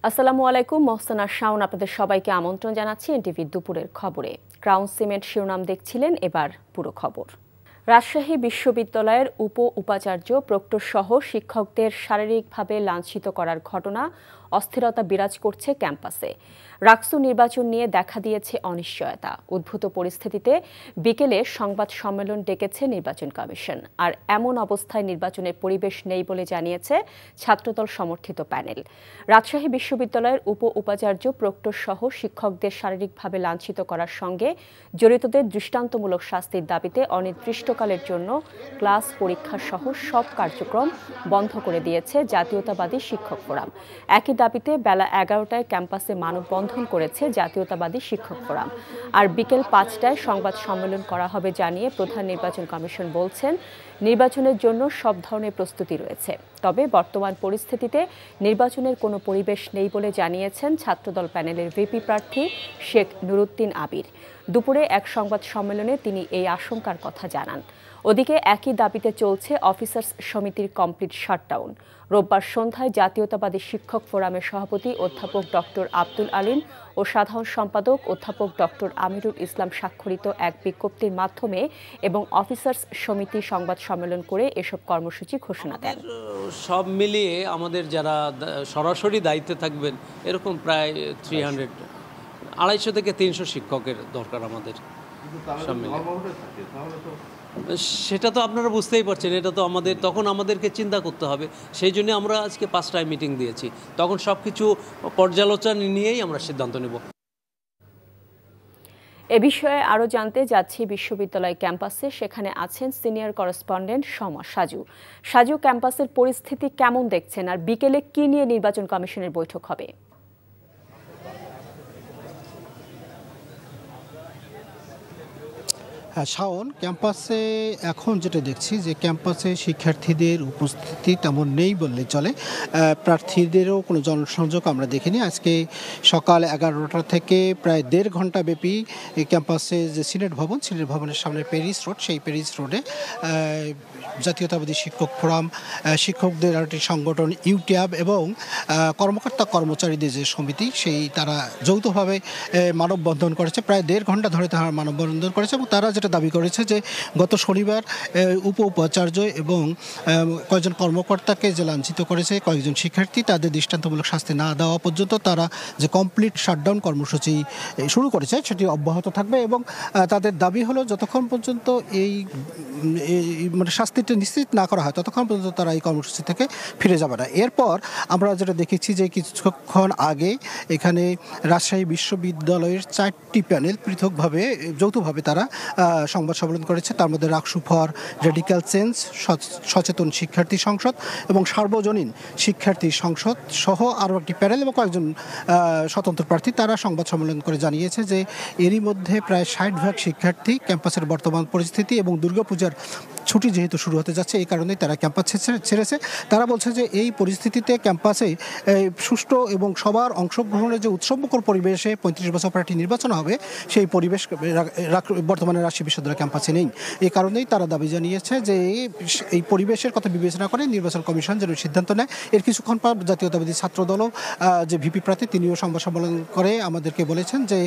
আসসালামু আলাইকুম, মহসানা শাওন আপনাদের সবাইকে আমন্ত্রণ জানাচ্ছি এনটিভির দুপুরের খবরে। ক্রাউন সিমেন্ট শিরোনাম দেখছিলেন, এবার পুরো খবর। রাজশাহী বিশ্ববিদ্যালয়ের উপাচার্য প্রক্টর সহ শিক্ষকদের শারীরিকভাবে লাঞ্ছিত করার ঘটনা অস্থিরতা বিরাজ করছে ক্যাম্পাসে। রাকসু নির্বাচন নিয়ে দেখা দিয়েছে অনিশ্চয়তা। উদ্ভূত পরিস্থিতিতে বিকেলে সংবাদ সম্মেলন ডেকেছে নির্বাচন কমিশন। আর এমন অবস্থায় নির্বাচনের পরিবেশ নেই বলে জানিয়েছে ছাত্রদল সমর্থিত প্যানেল। রাজশাহী বিশ্ববিদ্যালয়ের উপাচার্য প্রক্টর সহ শিক্ষকদের শারীরিকভাবে লাঞ্ছিত করার সঙ্গে জড়িতদের দৃষ্টান্তমূলক শাস্তির দাবিতে অনির্দিষ্টকালের জন্য ক্লাস পরীক্ষা সহ সব কার্যক্রম বন্ধ করে দিয়েছে জাতীয়তাবাদী শিক্ষক ফোরাম। একই দাবিতে বেলা 11টায় ক্যাম্পাসে মানববন্ধন করেছে জাতীয়তাবাদী শিক্ষক ফোরাম। আর বিকেল 5টায় সংবাদ সম্মেলন করা হবে জানিয়ে প্রধান নির্বাচন কমিশন বলছেন, নির্বাচনের জন্য সব ধরনের প্রস্তুতি রয়েছে, তবে বর্তমান পরিস্থিতিতে নির্বাচনের কোনো পরিবেশ নেই বলে জানিয়েছেন ছাত্রদল প্যানেলের ভিপি প্রার্থী শেখ নুরুদ্দিন আবির। দুপুরে এক সংবাদ সম্মেলনে তিনি এই আশঙ্কার কথা জানান। ওদিকে একই দাবিতে চলছে অফিসার্স সমিতির কমপ্লিট শাটডাউন। রোববার সন্ধ্যায় জাতীয়তাবাদী শিক্ষক ফোরামের সভাপতি অধ্যাপক ডক্টর আব্দুল আলিম ও সাধারণ সম্পাদক অধ্যাপক ডক্টর আমিরুল ইসলাম স্বাক্ষরিত এক বিজ্ঞপ্তির মাধ্যমে এবং অফিসার্স সমিতি সংবাদ সম্মেলন করে এসব কর্মসূচি ঘোষণা দেন। সব মিলিয়ে আমাদের যারা সরাসরি দায়িত্বে থাকবেন এরকম প্রায় 250 থেকে 300 শিক্ষকের দরকার আমাদের। সেটা তো আপনারা বুঝতেই পারছেন, এটা তো তখন আমাদেরকে চিন্তা করতে হবে। সেই জন্য আমরা আজকে 5টায় মিটিং দিয়েছি, তখন সব কিছু পর্যালোচনা নিয়েই আমরা সিদ্ধান্ত নেব। এ বিষয়ে আরও জানতে যাচ্ছি বিশ্ববিদ্যালয় ক্যাম্পাসে। সেখানে আছেন সিনিয়র করেসপন্ডেন্ট সাজু। সাজু, ক্যাম্পাসের পরিস্থিতি কেমন দেখছেন, আর বিকেলে কি নিয়ে নির্বাচন কমিশনের বৈঠক হবে? হ্যাঁ শাওন, ক্যাম্পাসে এখন যেটা দেখছি যে ক্যাম্পাসে শিক্ষার্থীদের উপস্থিতি তেমন নেই বললে চলে। প্রার্থীদেরও কোনো জনসংযোগ আমরা দেখিনি। আজকে সকাল 11টা থেকে প্রায় 1.5 ঘন্টা ব্যাপী ক্যাম্পাসে যে সিনেট ভবনের সামনে প্যারিস রোড, সেই প্যারিস রোডে জাতীয়তাবাদী শিক্ষক ফোরাম, শিক্ষকদের আরেকটি সংগঠন ইউটিআব এবং কর্মকর্তা কর্মচারীদের যে সমিতি, সেই তারা যৌথভাবে মানববন্ধন করেছে। প্রায় 1.5 ঘন্টা ধরে তারা মানববন্ধন করেছে এবং তারা যেটা দাবি করেছে যে গত শনিবার উপাচার্য এবং কয়েকজন কর্মকর্তাকে যে লাঞ্ছিত করেছে কয়েকজন শিক্ষার্থী, তাদের দৃষ্টান্তমূলক শাস্তি না দেওয়া পর্যন্ত তারা যে কমপ্লিট শাটডাউন কর্মসূচি শুরু করেছে সেটি অব্যাহত থাকবে এবং তাদের দাবি হলো যতক্ষণ পর্যন্ত এই শাস্তিটা নিশ্চিত না করা হয় ততক্ষণ পর্যন্ত তারা এই কর্মসূচি থেকে ফিরে যাবে না। এরপর আমরা যেটা দেখেছি যে কিছুক্ষণ আগে এখানে রাজশাহী বিশ্ববিদ্যালয়ের 4টি প্যানেল পৃথকভাবে যৌথভাবে তারা সংবাদ সম্মেলন করেছে। তার মধ্যে রাকসু ফর রেডিক্যাল চেঞ্জ, সচেতন শিক্ষার্থী সংসদ এবং সার্বজনীন শিক্ষার্থী সংসদ সহ আরও একটি প্যানেল এবং কয়েকজন স্বতন্ত্র প্রার্থী তারা সংবাদ সম্মেলন করে জানিয়েছে যে এরই মধ্যে প্রায় 60% শিক্ষার্থী ক্যাম্পাসের বর্তমান পরিস্থিতি এবং দুর্গাপূজার ছুটি যেহেতু শুরু হতে যাচ্ছে এই কারণেই তারা ক্যাম্পাস ছেড়েছে। তারা বলছে যে এই পরিস্থিতিতে ক্যাম্পাসে সুষ্ঠু এবং সবার অংশগ্রহণের যে উৎসবমুখর পরিবেশে 35 বছর পর একটি নির্বাচন হবে, সেই পরিবেশ বর্তমানে রাজশাহী বিশ্ববিদ্যালয় ক্যাম্পাসে নেই। এই কারণেই তারা দাবি জানিয়েছে যে এই পরিবেশের কথা বিবেচনা করে নির্বাচন কমিশন যেন সিদ্ধান্ত নেয়। এর কিছুক্ষণ পর জাতীয়তাবাদী ছাত্রদলও যে ভিপি প্রার্থী তিনিও সংবাদ সম্মেলন করে আমাদেরকে বলেছেন যে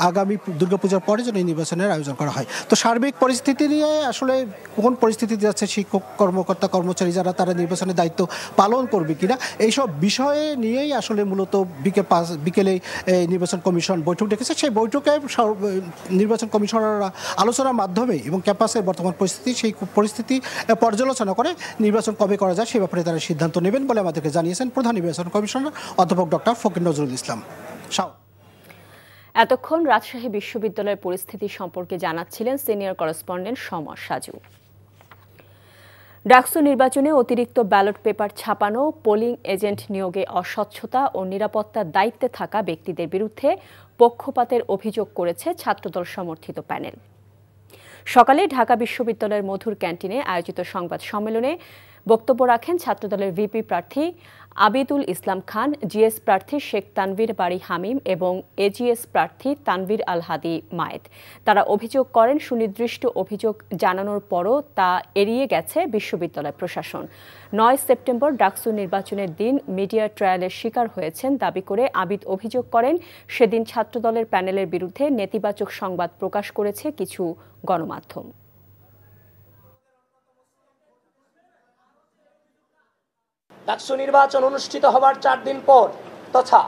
আগামী দুর্গাপূজার পরে যেন এই নির্বাচনের আয়োজন করা হয়। তো সার্বিক পরিস্থিতি নিয়ে আসলে কোন পরিস্থিতিতে যাচ্ছে শিক্ষক কর্মকর্তা কর্মচারী যারা তারা নির্বাচনের দায়িত্ব পালন করবে কিনা, এইসব বিষয়ে নিয়েই আসলে মূলত বিকেলে নির্বাচন কমিশন বৈঠক ডেকেছে। সেই বৈঠকে নির্বাচন কমিশনাররা আলোচনার মাধ্যমে এবং ক্যাম্পাসের বর্তমান পরিস্থিতি সেই পরিস্থিতি পর্যালোচনা করে নির্বাচন কবে করা যায় সে ব্যাপারে তারা সিদ্ধান্ত নেবেন বলে আমাদেরকে জানিয়েছেন প্রধান নির্বাচন কমিশনার অধ্যাপক ডক্টর ফকির নজরুল ইসলাম। এতক্ষণ রাজশাহী বিশ্ববিদ্যালয়ের পরিস্থিতি সম্পর্কে জানাচ্ছিলেন সিনিয়র করেসপন্ডেন্ট সাজু। ডাকসু নির্বাচনে অতিরিক্ত ব্যালট পেপার ছাপানো, পোলিং এজেন্ট নিয়োগে অস্বচ্ছতা ও নিরাপত্তার দায়িত্বে থাকা ব্যক্তিদের বিরুদ্ধে পক্ষপাতের অভিযোগ করেছে ছাত্রদল সমর্থিত প্যানেল। সকালে ঢাকা বিশ্ববিদ্যালয়ের মধুর ক্যান্টিনে আয়োজিত সংবাদ সম্মেলনে বক্তব্য রাখেন ছাত্রদলের ভিপি প্রার্থী আবিদুল ইসলাম খান, জিএস প্রার্থী শেখ তানভীর বারী হামিম এবং এজিএস প্রার্থী তানভীর আল হাদি মায়েদ। তারা অভিযোগ করেন, সুনির্দিষ্ট অভিযোগ জানানোর পরও তা এড়িয়ে গেছে বিশ্ববিদ্যালয় প্রশাসন। 9 সেপ্টেম্বর ডাকসু নির্বাচনের দিন মিডিয়া ট্রায়ালের শিকার হয়েছেন দাবি করে আবিদ অভিযোগ করেন, সেদিন ছাত্রদলের প্যানেলের বিরুদ্ধে নেতিবাচক সংবাদ প্রকাশ করেছে কিছু গণমাধ্যম। ডাকসু নির্বাচন অনুষ্ঠিত হবার 4 দিন পর তথা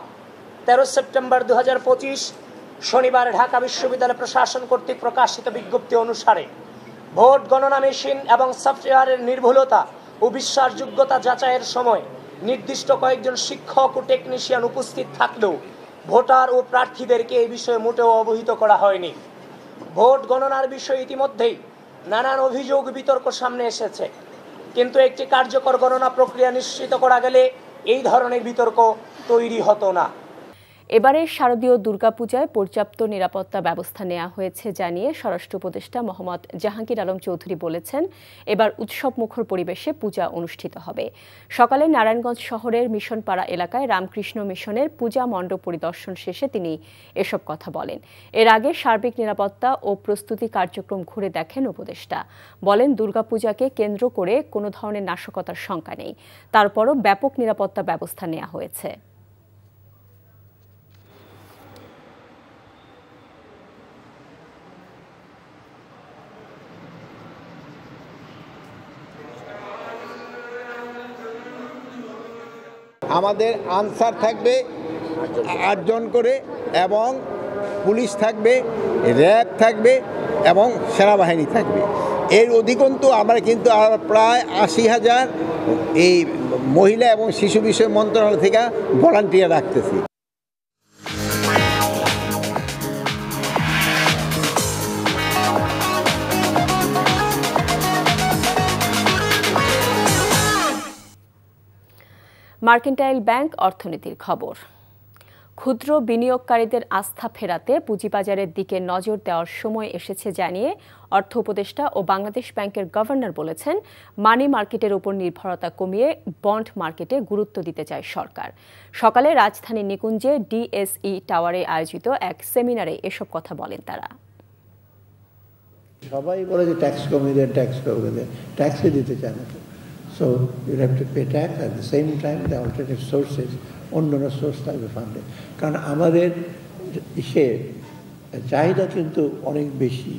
13 সেপ্টেম্বর 2025 শনিবার ঢাকা বিশ্ববিদ্যালয় প্রশাসন কর্তৃক প্রকাশিত বিজ্ঞপ্তি অনুসারে ভোট গণনা মেশিন এবং সফটওয়্যারের নির্ভুলতা ও বিশ্বাসযোগ্যতা যাচাইয়ের সময় নির্দিষ্ট কয়েকজন শিক্ষক ও টেকনিশিয়ান উপস্থিত থাকলেও ভোটার ও প্রার্থীদেরকে এই বিষয়ে মোটেও অবহিত করা হয়নি। ভোট গণনার বিষয়ে ইতিমধ্যেই নানান অভিযোগ বিতর্ক সামনে এসেছে, কিন্তু একটি কার্যকর গণনা প্রক্রিয়া নিশ্চিত করা গেলে এই ধরনের বিতর্ক তৈরি হতো না। এবারে শারদীয় দুর্গাপূজায় পর্যাপ্ত নিরাপত্তা ব্যবস্থা নেওয়া হয়েছে জানিয়ে স্বরাষ্ট্র উপদেষ্টা মোহাম্মদ জাহাঙ্গীর আলম চৌধুরী বলেছেন, এবার উৎসবমুখর পরিবেশে পূজা অনুষ্ঠিত হবে। সকালে নারায়ণগঞ্জ শহরের মিশনপাড়া এলাকায় রামকৃষ্ণ মিশনের পূজা মণ্ডপ পরিদর্শন শেষে তিনি এসব কথা বলেন। এর আগে সার্বিক নিরাপত্তা ও প্রস্তুতি কার্যক্রম ঘুরে দেখেন উপদেষ্টা। বলেন, দুর্গাপূজাকে কেন্দ্র করে কোনো ধরনের নাশকতার শঙ্কা নেই, তারপরও ব্যাপক নিরাপত্তা ব্যবস্থা নেওয়া হয়েছে। আমাদের আনসার থাকবে 8 জন করে এবং পুলিশ থাকবে, র্যাব থাকবে এবং সেনাবাহিনী থাকবে। এর অধিকন্তু আমরা কিন্তু প্রায় 80,000 এই মহিলা এবং শিশু বিষয় মন্ত্রণালয় থেকে ভলান্টিয়ার রাখতেছি। মার্কেন্টাইল ব্যাংক অর্থনীতির খবর। ক্ষুদ্র বিনিয়োগকারীদের আস্থা ফেরাতে পুঁজিবাজারের দিকে নজর দেওয়ার সময় এসেছে জানিয়ে অর্থ উপদেষ্টা ও বাংলাদেশ ব্যাংকের গভর্নর বলেছেন, মানি মার্কেটের উপর নির্ভরতা কমিয়ে বন্ড মার্কেটে গুরুত্ব দিতে চায় সরকার। সকালে রাজধানীর নিকুঞ্জে ডিএসই টাওয়ারে আয়োজিত এক সেমিনারে এসব কথা বলেন তারা। সবাই বলে যে ট্যাক্স কমিয়ে দেন, ট্যাক্সই দিতে চায় না। So you have to pay tax at the same time the alternative sources, অন্যান্য সোর্স থাকবে ফান্ডে। কারণ আমাদের চাহিদা কিন্তু অনেক বেশি।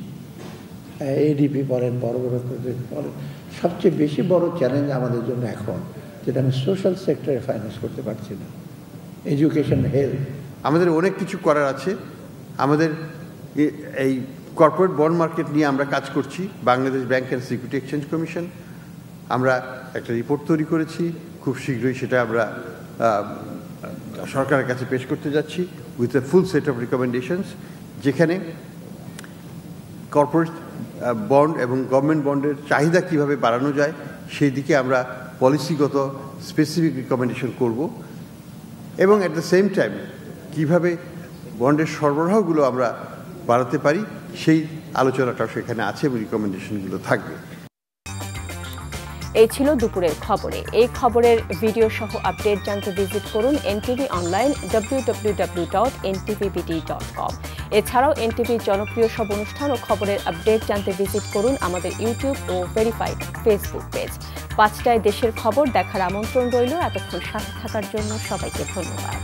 এডিপি বলেন, বড় বড় প্রজেক্ট বলেন, সবচেয়ে বেশি বড় চ্যালেঞ্জ আমাদের জন্য এখন যেটা আমি সোশ্যাল সেক্টরে ফাইন্যান্স করতে পারছি না, এডুকেশন, হেলথ। আমাদের অনেক কিছু করার আছে। আমাদের এই কর্পোরেট বন্ড মার্কেট নিয়ে আমরা কাজ করছি। Bangladesh bank and security exchange commission আমরা একটা রিপোর্ট তৈরি করেছি, খুব শীঘ্রই সেটা আমরা সরকারের কাছে পেশ করতে যাচ্ছি with a full set of recommendations, যেখানে কর্পোরেট বন্ড এবং গভর্নমেন্ট বন্ডের চাহিদা কিভাবে বাড়ানো যায় সেই দিকে আমরা পলিসিগত স্পেসিফিক রিকমেন্ডেশন করব, এবং অ্যাট দ্য সেম টাইম কীভাবে বন্ডের সরবরাহগুলো আমরা বাড়াতে পারি সেই আলোচনাটাও সেখানে আছে এবং রিকমেন্ডেশনগুলো থাকবে। এই ছিল দুপুরের খবরে। এই খবরের ভিডিও সহ আপডেট জানতে ভিজিট করুন এনটিভি অনলাইন www.ntvbt.com। এছাড়াও এনটিভির জনপ্রিয় সব অনুষ্ঠান ও খবরের আপডেট জানতে ভিজিট করুন আমাদের ইউটিউব ও ভেরিফাইড ফেসবুক পেজ। 5টায় দেশের খবর দেখার আমন্ত্রণ রইল। এতক্ষণ সাথে থাকার জন্য সবাইকে ধন্যবাদ।